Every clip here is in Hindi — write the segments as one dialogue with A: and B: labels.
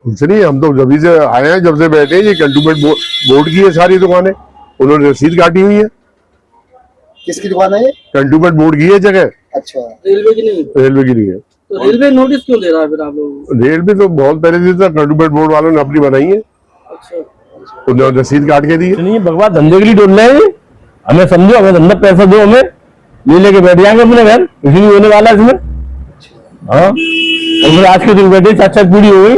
A: कुछ नहीं, हम तो जब से आए हैं, जब से बैठे हैं, ये कंटोनमेंट बोर्ड की है सारी दुकानें, उन्होंने रसीद काटी हुई है।
B: किसकी दुकान है ये?
A: कंटोनमेंट बोर्ड की है जगह।
B: अच्छा,
C: रेलवे की नहीं?
A: रेलवे की नहीं है।
C: तो रेलवे नोटिस क्यों दे रहा है फिर आप लोगों को?
A: रेलवे तो बहुत पहले से था, कंटोनमेंट बोर्ड वालों ने अपनी बनाई है,
C: अच्छा,
A: उन्होंने रसीद काट के दी है।
D: नहीं, भगवान धंधे के लिए डोल रहे हैं, हमें समझो, हमें धंधा पैसा दो, हमें ले लेके बैठ जाएंगे अपने घर, कुछ नहीं होने वाला इसमें। हाँ, और आज के दिन बैठे, 4 पूरी हो गई।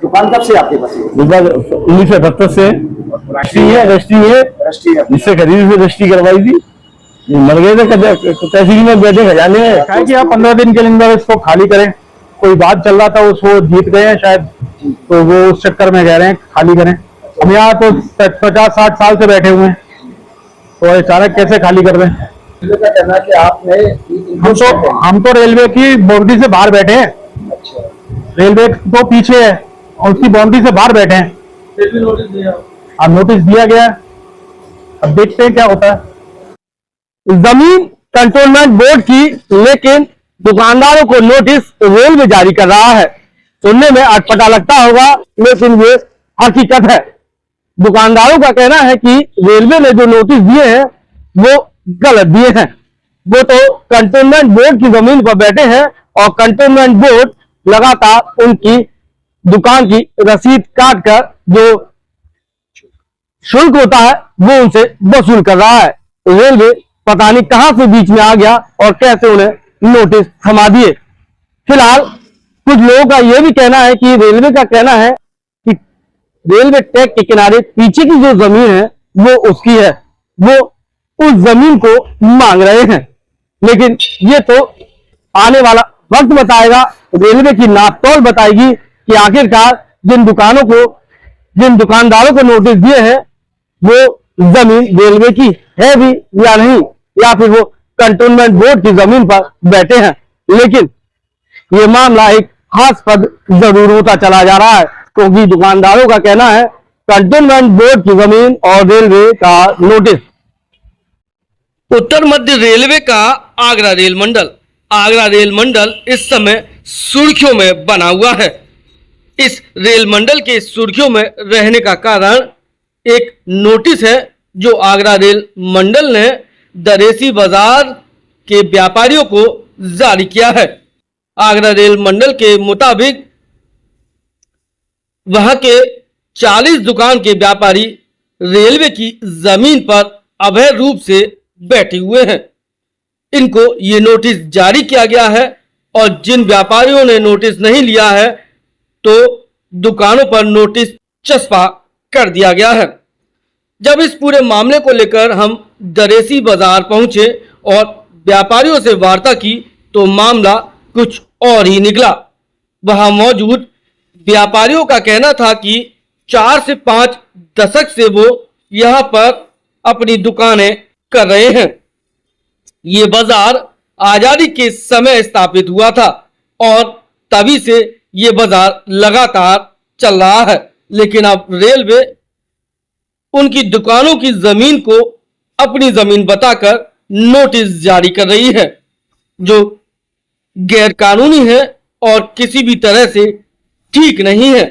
B: दुकान कब से आपके पास?
D: दुकान 1978 से रजिस्ट्री है, जिससे खरीदी से रजिस्ट्री करवाई थी, मर गए थे तहसील में बैठे खजाने हैं।
E: क्या कि आप 15 दिन के अंदर इसको खाली करें, कोई बात चल रहा था उसको जीत गए हैं शायद, तो वो उस चक्कर में कह रहे हैं खाली करें। हम यहाँ तो 50-60 साल से बैठे हुए हैं, तो अचानक कैसे खाली कर रहे हैं?
B: का कहना है कि आपने
E: हम तो रेलवे की बाउंड्री से बाहर बैठे हैं।
B: अच्छा,
E: रेलवे तो पीछे है और उसकी बाउंड्री से बाहर बैठे हैं।
C: फिर भी नोटिस दिया?
E: अब नोटिस दिया गया है, अब देखते हैं क्या होता है।
D: जमीन कंटोनमेंट बोर्ड की, लेकिन दुकानदारों को नोटिस रेलवे जारी कर रहा है। सुनने में अटपटा लगता होगा, लेकिन ये हकीकत है। दुकानदारों का कहना है कि रेलवे ने जो नोटिस दिए हैं वो गलत दिए हैं। वो तो कंटोनमेंट बोर्ड की जमीन पर बैठे हैं और कंटोनमेंट बोर्ड लगातार उनकी दुकान की रसीद काट कर जो शुल्क होता है वो उनसे वसूल कर रहा है। रेलवे पता नहीं कहां से बीच में आ गया और कैसे उन्हें नोटिस थमा दिए। फिलहाल कुछ लोगों का यह भी कहना है कि रेलवे का कहना है कि रेलवे ट्रैक के किनारे पीछे की जो जमीन है वो उसकी है, वो उस जमीन को मांग रहे हैं। लेकिन ये तो आने वाला वक्त बताएगा, रेलवे की नापतोल बताएगी कि आखिरकार जिन दुकानदारों को नोटिस दिए हैं वो जमीन रेलवे की है भी या नहीं, या फिर वो कंटोनमेंट बोर्ड की जमीन पर बैठे हैं। लेकिन ये मामला एक हास्यास्पद जरूर होता चला जा रहा है, क्योंकि दुकानदारों का कहना है कंटोनमेंट बोर्ड की जमीन और रेलवे का नोटिस।
C: उत्तर मध्य रेलवे का आगरा रेल मंडल इस समय सुर्खियों में बना हुआ है। इस रेल मंडल के सुर्खियों में रहने का कारण एक नोटिस है जो आगरा रेल मंडल ने दरेसी बाजार के व्यापारियों को जारी किया है। आगरा रेल मंडल के मुताबिक वहां के 40 दुकान के व्यापारी रेलवे की जमीन पर अवैध रूप से बैठे हुए हैं। इनको ये नोटिस जारी किया गया है और जिन व्यापारियों ने नोटिस नहीं लिया है तो दुकानों पर नोटिस चस्पा कर दिया गया है। जब इस पूरे मामले को लेकर हम दरेसी बाजार पहुंचे और व्यापारियों से वार्ता की तो मामला कुछ और ही निकला। वहां मौजूद व्यापारियों का कहना था कि 4 से 5 दशक से वो यहां पर अपनी दुकानें कर रहे हैं। ये बाजार आजादी के समय स्थापित हुआ था और तभी से ये बाजार लगातार चल रहा है। लेकिन अब रेलवे उनकी दुकानों की जमीन को अपनी जमीन बताकर नोटिस जारी कर रही है, जो गैर कानूनी है और किसी भी तरह से ठीक नहीं है।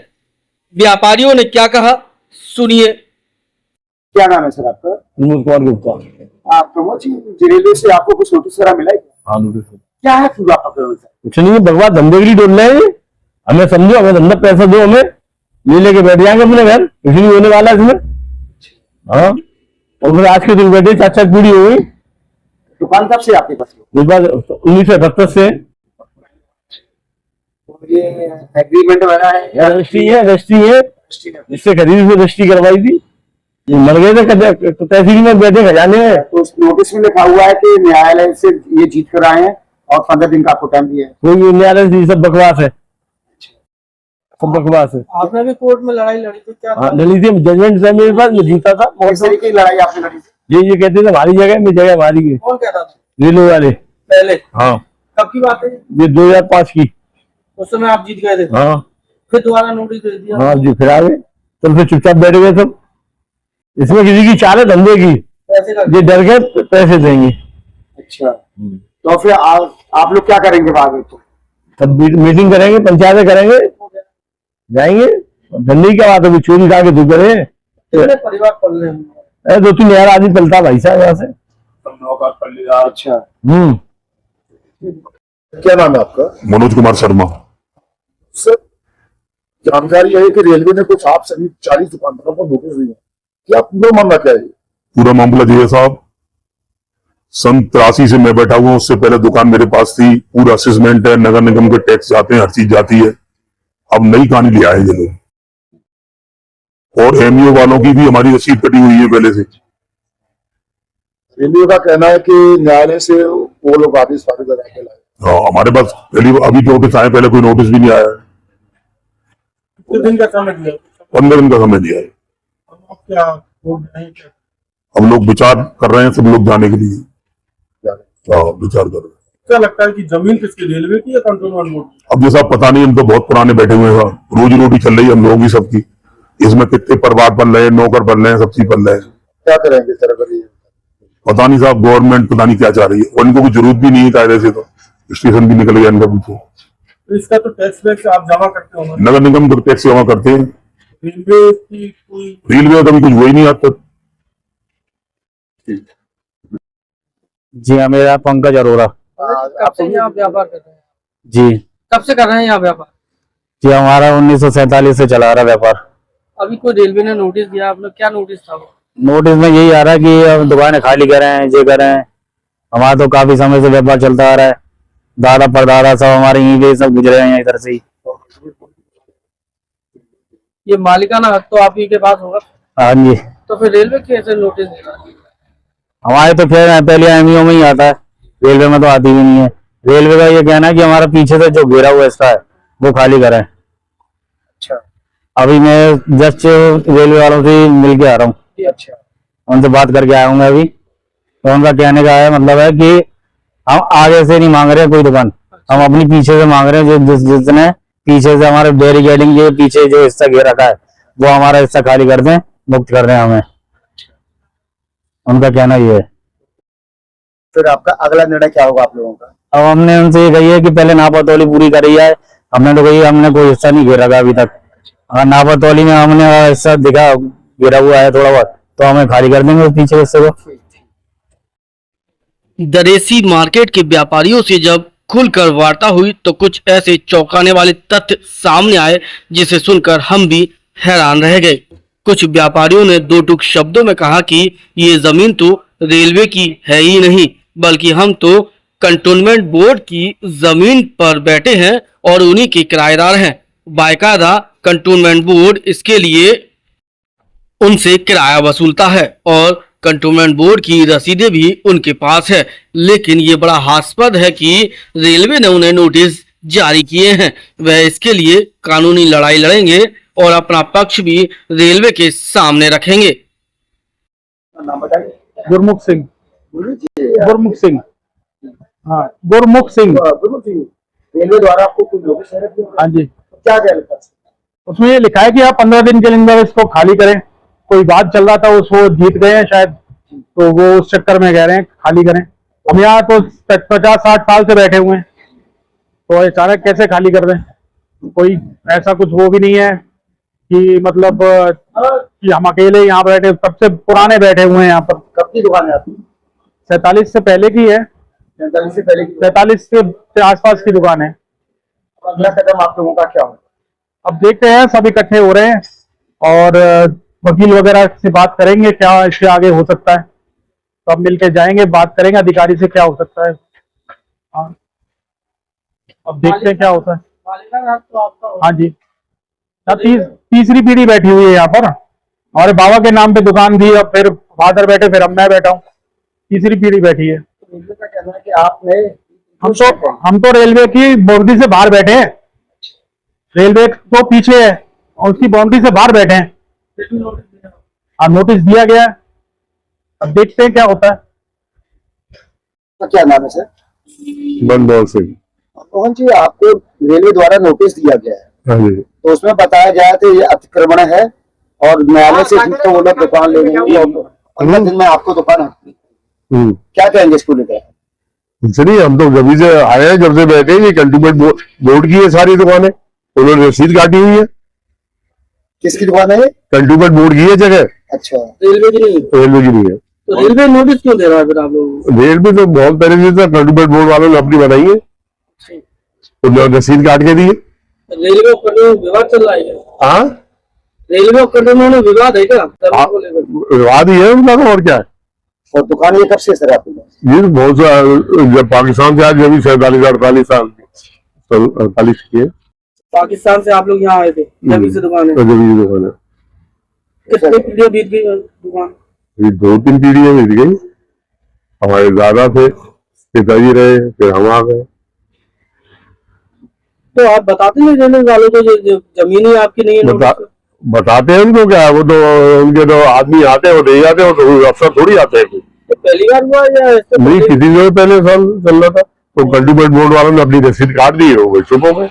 C: व्यापारियों ने क्या कहा सुनिए।
B: क्या नाम है सर आपका?
D: विनोद कुमार गुप्ता।
B: आप प्रमोद जी, रेलवे से आपको कुछ नोटिस वगैरह मिला है?
D: हाँ, नोटिस।
B: क्या है फिर आपका प्रॉब्लम सर?
D: कुछ नहीं, भगवान धंधे के लिए डोल रहे हैं, हमें समझो, हमें धंधा पैसा दो, हमें ले लेके बैठ जाएंगे अपने घर, कुछ नहीं होने वाला इसमें। हाँ, और फिर आज के दिन बैठे, 4 पूरी हो गई।
B: दुकान कब से आपके पास?
D: दुकान 1978 से।
B: ये एग्रीमेंट वगैरह है?
D: रजिस्ट्री है, जिससे खरीदी से रजिस्ट्री करवाई थी, मर गए थे तहसील में बैठे खजाने हैं।
B: तो उस नोटिस में लिखा हुआ है कि न्यायालय से ये जीत कर आए हैं और 15 दिन का आपको टाइम दिया है।
D: कोई न्यायालय से सब बकवास है, सब बकवास है।
C: आपने भी कोर्ट में लड़ाई लड़ी थी क्या?
D: हाँ, लड़ी थी, जजमेंट था मेरे पास, मैं जीता था।
B: किस तरीके की लड़ाई आपने लड़ी थी?
D: ये कहते थे हमारी जगह में, जगह हमारी है।
C: कौन कहता था?
D: रेलवे वाले
C: पहले?
D: हाँ।
C: कब की बात है?
D: ये 2005 की।
C: उस समय आप जीत गए थे?
D: हाँ।
C: फिर दोबारा नोटिस दे दिया?
D: हाँ जी, फिर आ गए, तो फिर चुपचाप बैठ गए सब। इसमें किसी की चाल है धंधे की,
C: पैसे का?
D: ये डर के पैसे देंगे।
B: अच्छा, तो फिर आप लोग क्या करेंगे आगे? तो
D: तब मीटिंग करेंगे, पंचायतें करेंगे, जाएंगे, धंधे की क्या बात है, चोरी खा के तू करे।
C: कितने परिवार पल रहे हैं?
D: 2-3 हजार आदमी पलता भाई साहब यहाँ से।
B: अच्छा,
A: क्या नाम है आपका?
F: मनोज कुमार शर्मा।
A: सर, जानकारी है कि रेलवे ने कुछ आप सभी 40 दुकानदारों को नोटिस दिए, क्या पूरा मामला क्या है?
F: पूरा मामला ये है साहब, सन 83 से मैं बैठा हुआ हूं, उससे पहले दुकान मेरे पास थी, पूरा असेसमेंट है, नगर निगम के टैक्स जाते हैं, हर चीज जाती है। अब नई कहानी ले आए ये लोग, और एमईओ वालों की भी हमारी रसीद कटी हुई है पहले से।
A: रेलवे का कहना है कि न्यायालय से वो लोग आदेश फारिग लगा के लाए।
F: हमारे पास पहली अभी नोटिस आए, पहले कोई नोटिस भी नहीं आया है।
E: कितने दिन का समय दिया?
F: 15 दिन का समय दिया है।
E: अब क्या वोट नहीं क्या?
F: हम लोग विचार कर रहे हैं, सब लोग जाने के लिए विचार कर रहे हैं।
E: क्या लगता है कि जमीन किसकी, रेलवे की या कंट्रोलमेंट बोर्ड की?
F: अब जैसा पता नहीं, हम तो बहुत पुराने बैठे हुए हैं, रोजी रोटी चल रही है हम लोगों की सबकी, इसमें कितने परिवार पल रहे हैं, नौकर पल रहे हैं, सब चीज पल रहे हैं।
A: क्या करेंगे इस तरह करिए?
F: पता नहीं साहब, गवर्नमेंट पता नहीं क्या चाह रही है, और इनको कोई जरूरत भी नहीं है कायदे से, तो स्टेशन भी निकल गया इनका पीछे।
E: तो इसका तो टैक्स वैक्स आप जमा करते हो ना?
F: नगर निगम तो टैक्स जमा करते हैं,
E: रेलवे की कोई?
F: रेलवे का कभी कुछ हुआ ही नहीं आज तक।
D: जी हाँ, मेरा पंकज अरोड़ा।
C: कब से यहाँ व्यापार कर रहे हैं?
D: जी
C: कब से कर रहे हैं यहाँ व्यापार?
D: जी, हमारा 1947 से चला रहा व्यापार।
C: अभी कोई रेलवे ने नोटिस दिया, आप लोग क्या नोटिस था वो?
D: नोटिस में यही आ रहा है कि अब दुकानें खाली करें, ये करें। हमारा तो काफी समय से व्यापार चलता आ रहा है, दादा परदादा सब हमारे यहीं पे सब गुजरे हैं इधर से ही।
C: ये मालिकाना हक तो आप ही के पास होगा,
D: हाँ जी,
C: तो फिर रेलवे कैसे नोटिस दे रहा है?
D: हमारे तो खैर पहले एमईओ में ही आता है, रेलवे में तो आती भी नहीं है। रेलवे का ये कहना है कि हमारा पीछे से जो घेरा हुआ इसका है वो खाली करें।
B: अच्छा,
D: अभी मैं जस्ट रेलवे वालों से मिल के आ रहा हूँ,
B: अच्छा,
D: उनसे बात करके आया हूँ मैं अभी। तो उनका कहने का है मतलब है कि हम आगे से नहीं मांग रहे कोई दुकान, हम अपनी पीछे से मांग रहे हैं। जिसने पीछे से हमारे बैरिकेडिंग के पीछे जो हिस्सा घेर रखा है वो हमारा हिस्सा खाली कर दें, मुक्त कर दें हमें, उनका कहना ये है।
B: फिर आपका अगला निर्णय क्या होगा आप लोगों का?
D: अब हमने उनसे ये कही है कि पहले नापातोली पूरी करी है। हमने तो कही हमने कोई हिस्सा नहीं घेर रखा अभी तक। अगर नापातोली में हमने हिस्सा दिखा घेरा हुआ है थोड़ा बहुत, तो हमें खाली कर देंगे उस पीछे हिस्से को।
C: दरेसी मार्केट के व्यापारियों से जब खुलकर वार्ता हुई तो कुछ ऐसे चौंकाने वाले तथ्य सामने आए जिसे सुनकर हम भी हैरान रह गए। कुछ व्यापारियों ने दो टूक शब्दों में कहा कि ये जमीन तो रेलवे की है ही नहीं, बल्कि हम तो कंटोनमेंट बोर्ड की जमीन पर बैठे हैं और उन्हीं के किराएदार हैं। बाकायदा कंटोनमेंट बोर्ड इसके लिए उनसे किराया वसूलता है और कंटोनमेंट बोर्ड की रसीदें भी उनके पास है। लेकिन ये बड़ा हास्यास्पद है कि रेलवे ने उन्हें नोटिस जारी किए हैं। वह इसके लिए कानूनी लड़ाई लड़ेंगे और अपना पक्ष भी रेलवे के सामने रखेंगे।
B: नाम बताइए।
E: गुरमुख सिंह।
B: बोलिए।
E: गुरमुख सिंह, हाँ गुरमुख सिंह।
B: गुरमुख जी, रेलवे द्वारा आपको कुछ नोटिस है?
E: हाँ जी,
B: क्या क्या लिखा है?
E: उसमें ये लिखा है कि आप 15 दिन के अंदर इसको खाली करें। कोई बात चल रहा था, उसको जीत गए हैं शायद, तो वो उस चक्कर में कह रहे हैं खाली करें। हम यहाँ तो 50-60 साल से बैठे हुए हैं, तो अचानक कैसे खाली कर दें? कोई ऐसा कुछ वो भी नहीं है कि मतलब कि हम अकेले यहाँ बैठे, सबसे पुराने बैठे हुए हैं यहाँ पर।
B: कब की दुकान है आपकी?
E: 47 से पहले की है,
B: 47 से पहले की।
E: 47 के आसपास की दुकान है।
B: अगला कदम आप लोगों का क्या होगा?
E: अब देखते हैं, सब इकट्ठे हो रहे हैं और वकील वगैरह से बात करेंगे क्या इससे आगे हो सकता है। तो अब मिलके जाएंगे, बात करेंगे अधिकारी से क्या हो सकता है। हाँ, अब देखते हैं क्या होता है। हाँ जी, तीसरी पीढ़ी बैठी हुई है यहाँ पर। हमारे बाबा के नाम पे दुकान थी, अब फिर फादर बैठे, फिर अब मैं बैठा हूँ, तीसरी पीढ़ी बैठी है।
B: रेलवे का कहना है कि आपने
E: हम तो रेलवे की बाउंड्री से बाहर बैठे हैं, रेलवे तो पीछे है और उसकी बाउंड्री से बाहर बैठे हैं। हाँ, नोटिस दिया गया है, अब देखते हैं क्या होता है।
B: तो क्या नाम है सर?
A: मनमोहन सिंह।
B: मोहन जी, आपको रेलवे द्वारा नोटिस दिया गया है,
A: हाँ जी।
B: तो उसमें बताया गया था ये अतिक्रमण है और न्यायालय से जीत तो वो लोग दुकान ले लेंगे और 15 दिन में आपको दुकान हटती। क्या कहेंगे इसको लेकर?
A: चलिए, हम तो जब से आए हैं, जब से बैठे हैं, ये कंटोनमेंट बोर्ड की है सारी दुकानें, उन्होंने रसीद काटी हुई है,
B: किसकी दुकान है ये?
G: कंट्यूमेंट बोर्ड की है जगह,
B: अच्छा,
C: रेलवे की नहीं है।
G: रेलवे की नहीं है।
C: तो रेलवे नोटिस क्यों दे रहा है फिर आप लोगों को?
G: रेलवे तो बहुत पहले से था, कंट्यूमेंट बोर्ड वालों ने अपनी बनाई है, उन्होंने रसीद काट के दी है।
C: रेलवे उपकरणों में विवाद चल रहा है क्या?
G: हाँ,
C: रेलवे उपकरणों में विवाद है क्या
G: हाँ,
C: को लेकर?
G: विवाद ही है उनका, तो और क्या है।
B: और दुकान ये कब से सर आपके पास?
G: ये तो बहुत जब पाकिस्तान से आज जब 47-48 साल 48 की है,
C: पाकिस्तान से आप लोग यहाँ आए थे जब से दुकान है?
G: तो जब ये दुकान है,
C: कितनी पीढ़ियां बीत गई दुकान?
G: ये 2-3 पीढ़ियां बीत गई। हमारे दादा थे, पिताजी रहे, फिर हम आ गए।
C: तो आप बताते नहीं रेलवे वालों को जो जमीन ही आपकी नहीं है?
G: बताते हैं उनको, क्या है वो तो उनके तो आदमी आते हैं, वो दे जाते हैं, तो अफसर थोड़ी आते हैं।
C: तो पहली बार हुआ या इससे
G: नहीं,
C: पहले?
G: किसी जो पहले साल चल रहा था, तो कंट्यूमेंट बोर्ड वालों ने अपनी रसीद काट दी है, वो चुप हो गए।